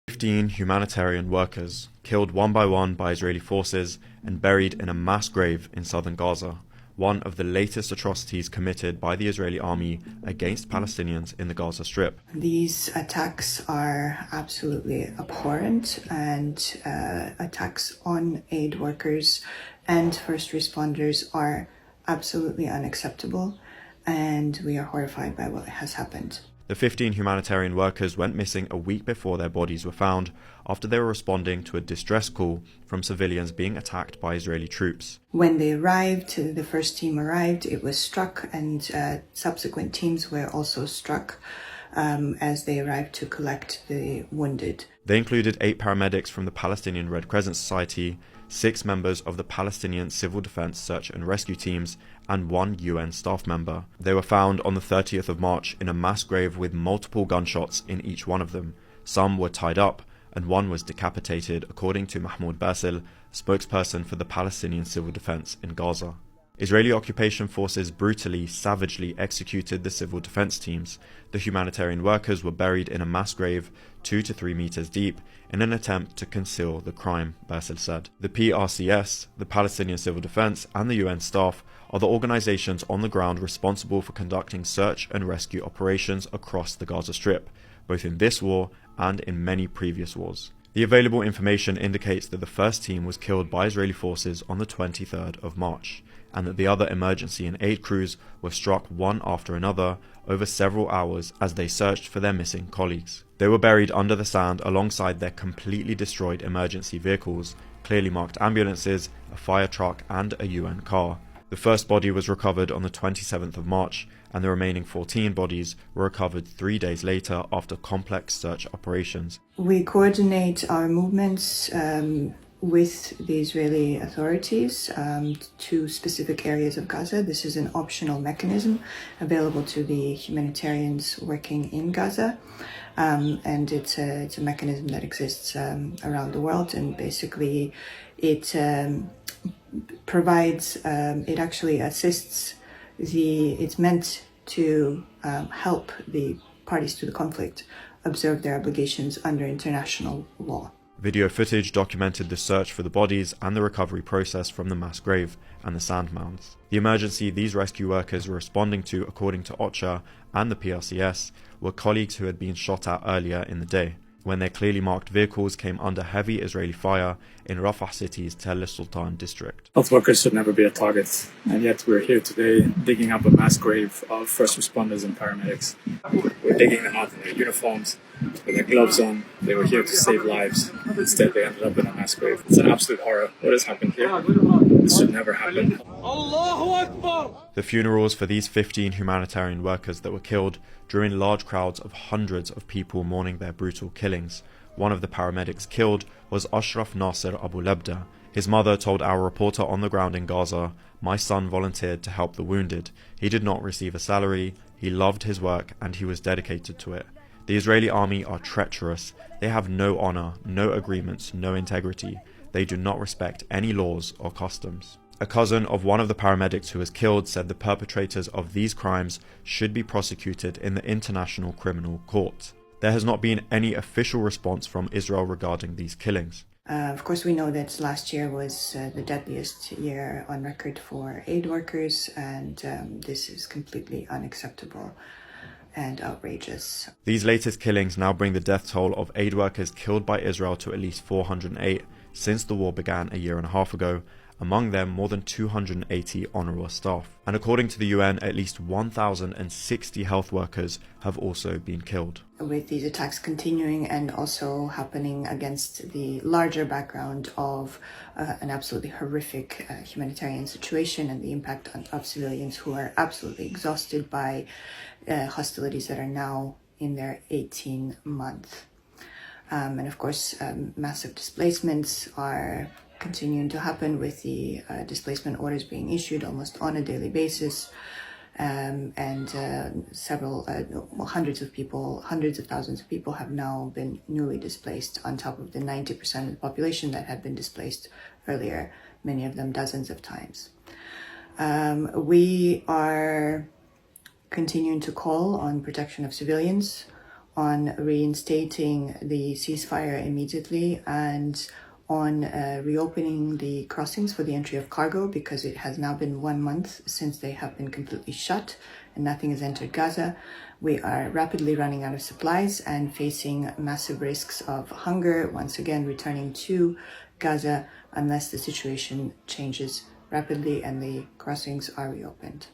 15 humanitarian workers, killed one by one by Israeli forces and buried in a mass grave in southern Gaza, one of the latest atrocities committed by the Israeli army against Palestinians in the Gaza Strip. These attacks are absolutely abhorrent, and attacks on aid workers and first responders are absolutely unacceptable, and we are horrified by what has happened. The 15 humanitarian workers went missing a week before their bodies were found after they were responding to a distress call from civilians being attacked by Israeli troops. When they arrived, the first team arrived, it was struck, and subsequent teams were also struck as they arrived to collect the wounded. They included 8 paramedics from the Palestinian Red Crescent Society, 6 members of the Palestinian Civil Defense Search and Rescue Teams, and 1 UN staff member. They were found on the 30th of March in a mass grave with multiple gunshots in each one of them. Some were tied up, and one was decapitated, according to Mahmoud Basil, spokesperson for the Palestinian Civil Defense in Gaza. Israeli occupation forces brutally, savagely executed the civil defense teams. The humanitarian workers were buried in a mass grave 2 to 3 meters deep in an attempt to conceal the crime, Basil said. The PRCS, the Palestinian Civil Defense, and the UN staff are the organizations on the ground responsible for conducting search and rescue operations across the Gaza Strip, both in this war and in many previous wars. The available information indicates that the first team was killed by Israeli forces on the 23rd of March, and that the other emergency and aid crews were struck one after another over several hours as they searched for their missing colleagues. They were buried under the sand alongside their completely destroyed emergency vehicles, clearly marked ambulances, a fire truck, and a UN car. The first body was recovered on the 27th of March, and the remaining 14 bodies were recovered 3 days later after complex search operations. We coordinate our movements with the Israeli authorities to specific areas of Gaza. This is an optional mechanism available to the humanitarians working in Gaza, and it's a mechanism that exists around the world, and basically it provides, it actually assists it's meant to help the parties to the conflict observe their obligations under international law. Video footage documented the search for the bodies and the recovery process from the mass grave and the sand mounds. The emergency these rescue workers were responding to, according to OCHA and the PRCS, were colleagues who had been shot at earlier in the day, when their clearly marked vehicles came under heavy Israeli fire in Rafah City's Tel Sultan district. Health workers should never be a target, and yet we're here today digging up a mass grave of first responders and paramedics. We're digging them out in their uniforms, with their gloves on. They were here to save lives. Instead, they ended up in a mass grave. It's an absolute horror. What has happened here? This should never happen. Allahu Akbar! The funerals for these 15 humanitarian workers that were killed drew in large crowds of hundreds of people mourning their brutal killings. One of the paramedics killed was Ashraf Nasser Abu Lebda. His mother told our reporter on the ground in Gaza, "My son volunteered to help the wounded. He did not receive a salary, he loved his work, and he was dedicated to it. The Israeli army are treacherous. They have no honor, no agreements, no integrity. They do not respect any laws or customs." A cousin of one of the paramedics who was killed said the perpetrators of these crimes should be prosecuted in the International Criminal Court. There has not been any official response from Israel regarding these killings. Of course, we know that last year was the deadliest year on record for aid workers, and this is completely unacceptable and outrageous. These latest killings now bring the death toll of aid workers killed by Israel to at least 408 since the war began a year and a half ago, among them more than 280 UNRWA staff. And according to the UN, at least 1,060 health workers have also been killed. With these attacks continuing and also happening against the larger background of an absolutely horrific humanitarian situation and the impact of civilians who are absolutely exhausted by hostilities that are now in their 18th month. And of course, massive displacements are continuing to happen, with the displacement orders being issued almost on a daily basis, and several hundreds of thousands of people have now been newly displaced, on top of the 90% of the population that had been displaced earlier, many of them dozens of times. We are continuing to call on protection of civilians, on reinstating the ceasefire immediately and on reopening the crossings for the entry of cargo, because it has now been 1 month since they have been completely shut and nothing has entered Gaza. We are rapidly running out of supplies and facing massive risks of hunger once again returning to Gaza unless the situation changes rapidly and the crossings are reopened.